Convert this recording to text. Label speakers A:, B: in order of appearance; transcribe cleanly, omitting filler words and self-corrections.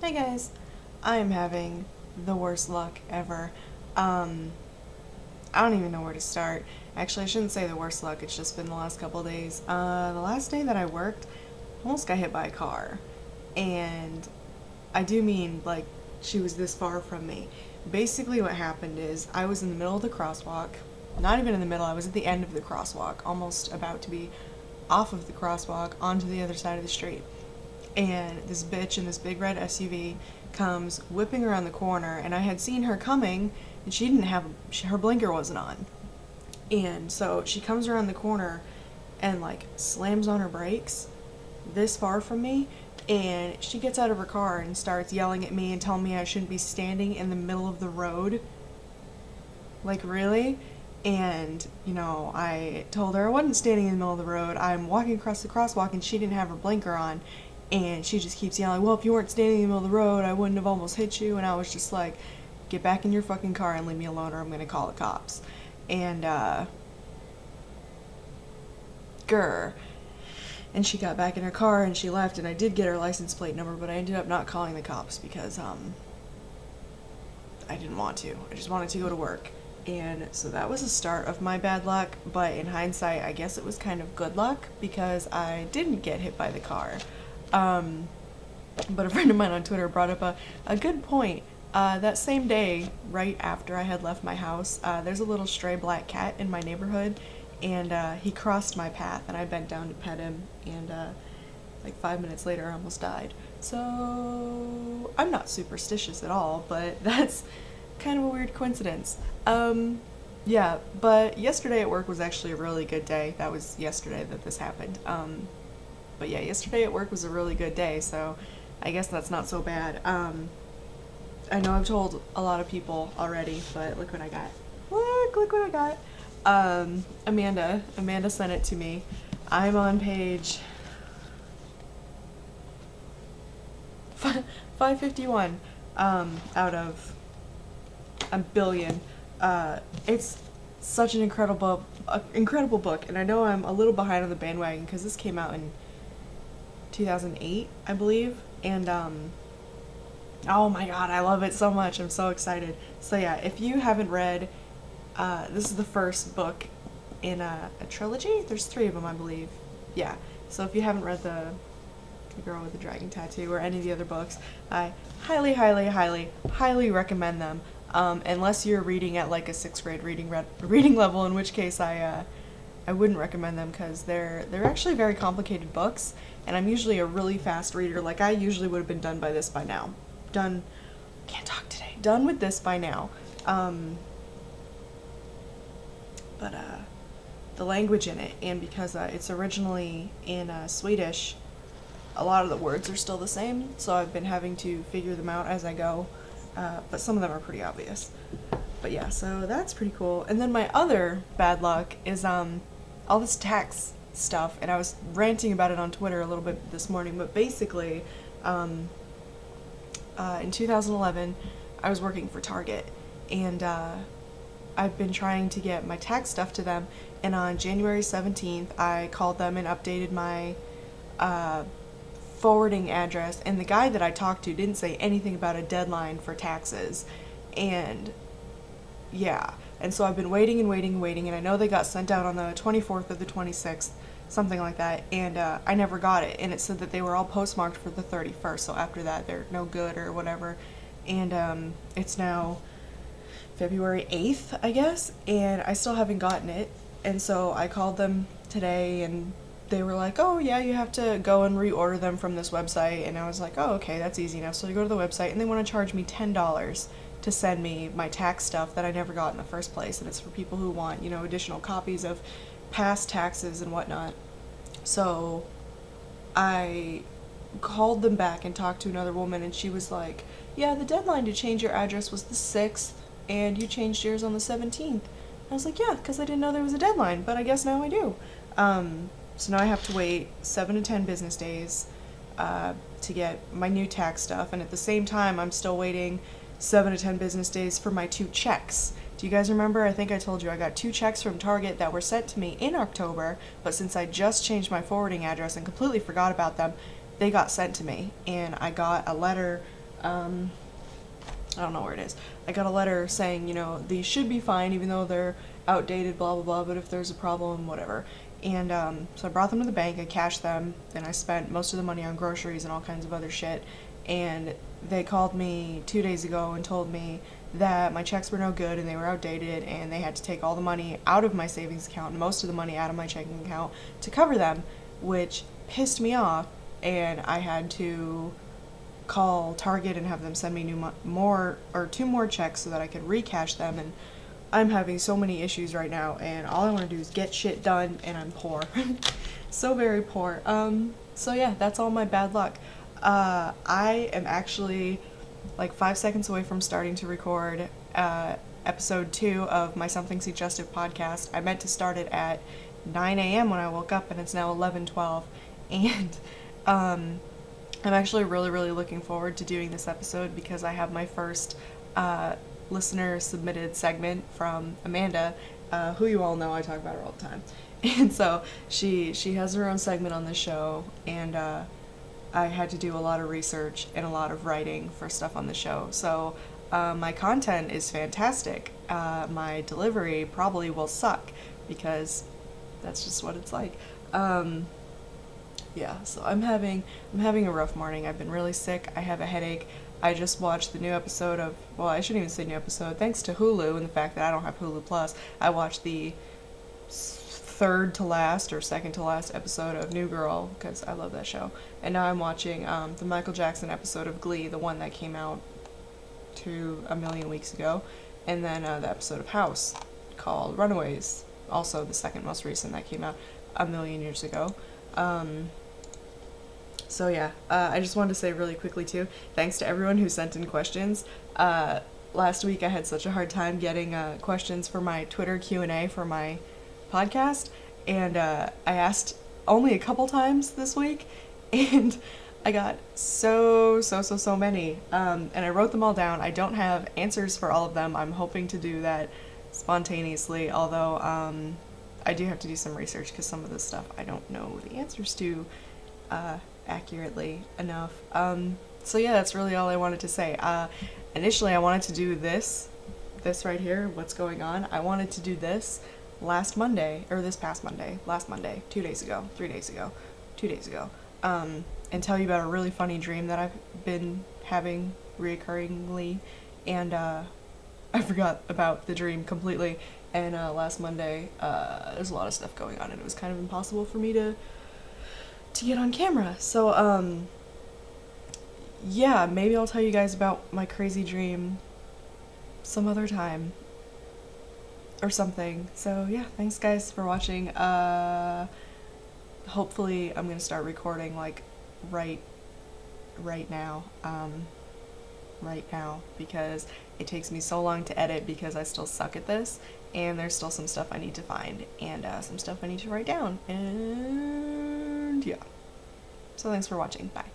A: Hey guys, I am having the worst luck ever. Um, I don't even know where to start. Actually, I shouldn't say the worst luck, it's just been the last couple of days. The last day that I worked, I almost got hit by a car. And I do mean, like, she was this far from me. Basically, what happened is I was in the middle of the crosswalk. Not even in the middle, I was at the end of the crosswalk, almost about to be off of the crosswalk onto the other side of the street, and this bitch in this big red SUV comes whipping around the corner, and I had seen her coming, and she didn't have her blinker wasn't on, and so she comes around the corner and like slams on her brakes this far from me, and she gets out of her car and starts yelling at me and telling me I shouldn't be standing in the middle of the road. Like, really? And, I told her I wasn't standing in the middle of the road. I'm walking across the crosswalk, and she didn't have her blinker on. And she just keeps yelling, well, if you weren't standing in the middle of the road, I wouldn't have almost hit you. And I was just like, get back in your fucking car and leave me alone, or I'm going to call the cops. And, grr. And she got back in her car and she left, and I did get her license plate number, but I ended up not calling the cops because, I didn't want to. I just wanted to go to work. And so that was the start of my bad luck, but in hindsight, I guess it was kind of good luck because I didn't get hit by the car. Um, but a friend of mine on Twitter brought up a good point. That same day, right after I had left my house, there's a little stray black cat in my neighborhood, and he crossed my path, and I bent down to pet him, and like 5 minutes later, I almost died. So I'm not superstitious at all, but that's kind of a weird coincidence. Yeah, but yesterday at work was actually a really good day. That was yesterday that this happened. But yeah, yesterday at work was a really good day, so I guess that's not so bad. I know I've told a lot of people already, but look what I got. Look what I got. Amanda sent it to me. I'm on page 551 out of a billion. It's such an incredible book, and I know I'm a little behind on the bandwagon because this came out in 2008, I believe, and oh my god, I love it so much. I'm so excited. So yeah, if you haven't read, this is the first book in a trilogy. There's three of them, I believe. Yeah. So if you haven't read the Girl with the Dragon Tattoo or any of the other books, I highly, highly, highly, highly recommend them. Unless you're reading at like a sixth grade reading level, in which case I wouldn't recommend them because they're actually very complicated books, and I'm usually a really fast reader. Like, I usually would have been done by this by now. Can't talk today. Done with this by now. But the language in it, and because it's originally in Swedish, a lot of the words are still the same, so I've been having to figure them out as I go, but some of them are pretty obvious. But yeah, so that's pretty cool. And then my other bad luck is all this tax stuff, and I was ranting about it on Twitter a little bit this morning, but basically, in 2011, I was working for Target, and I've been trying to get my tax stuff to them, and on January 17th, I called them and updated my forwarding address, and the guy that I talked to didn't say anything about a deadline for taxes, and yeah, and so I've been waiting and waiting and waiting, and I know they got sent out on the 24th or the 26th, something like that, and I never got it, and it said that they were all postmarked for the 31st, so after that they're no good or whatever, and it's now February 8th, I guess, and I still haven't gotten it, and so I called them today, and they were like, oh yeah, you have to go and reorder them from this website, and I was like, oh okay, that's easy enough. So I go to the website, and they want to charge me $10 to send me my tax stuff that I never got in the first place, and it's for people who want, additional copies of past taxes and whatnot. So I called them back and talked to another woman, and she was like, yeah, the deadline to change your address was the 6th, and you changed yours on the 17th. I was like, yeah, because I didn't know there was a deadline, but I guess now I do. So now I have to wait 7 to 10 business days to get my new tax stuff, and at the same time, I'm still waiting 7 to 10 business days for my 2 checks. Do you guys remember? I think I told you I got 2 checks from Target that were sent to me in October, but since I just changed my forwarding address and completely forgot about them, they got sent to me, and I got a letter I don't know where it is. I got a letter saying, these should be fine even though they're outdated, blah, blah, blah, but if there's a problem, whatever. And so I brought them to the bank, I cashed them, and I spent most of the money on groceries and all kinds of other shit. And they called me 2 days ago and told me that my checks were no good and they were outdated and they had to take all the money out of my savings account and most of the money out of my checking account to cover them, which pissed me off, and I had to call Target and have them send me two more checks so that I could recash them. And I'm having so many issues right now, and all I want to do is get shit done, and I'm poor. So very poor. So yeah, that's all my bad luck. I am actually like 5 seconds away from starting to record episode 2 of my Something Suggestive podcast. I meant to start it at 9 a.m. when I woke up, and it's now 11:12. And I'm actually really, really looking forward to doing this episode because I have my first listener submitted segment from Amanda, who you all know I talk about her all the time. And so she has her own segment on the show, and I had to do a lot of research and a lot of writing for stuff on the show. So my content is fantastic. My delivery probably will suck because that's just what it's like. Yeah, so I'm having a rough morning. I've been really sick. I have a headache. I just watched the new episode of, well, I shouldn't even say new episode, thanks to Hulu and the fact that I don't have Hulu Plus. I watched the third to last or second to last episode of New Girl because I love that show. And now I'm watching the Michael Jackson episode of Glee, the one that came out a million weeks ago. And then the episode of House called Runaways, also the second most recent that came out a million years ago. So yeah, I just wanted to say really quickly too, thanks to everyone who sent in questions. Last week I had such a hard time getting questions for my Twitter Q&A for my podcast, and I asked only a couple times this week, and I got so many, and I wrote them all down. I don't have answers for all of them. I'm hoping to do that spontaneously, although I do have to do some research because some of this stuff I don't know the answers to accurately enough. So yeah, that's really all I wanted to say. Initially I wanted to do this right here, what's going on. I wanted to do this last Monday, or this past Monday, last Monday, 2 days ago, 3 days ago, 2 days ago, and tell you about a really funny dream that I've been having reoccurringly, and I forgot about the dream completely. And last Monday, there's a lot of stuff going on, and it was kind of impossible for me to get on camera. So, yeah, maybe I'll tell you guys about my crazy dream some other time or something. So, yeah, thanks guys for watching. Hopefully I'm gonna start recording, like, right now. Right now, because it takes me so long to edit because I still suck at this, and there's still some stuff I need to find, and some stuff I need to write down, and yeah. So thanks for watching. Bye.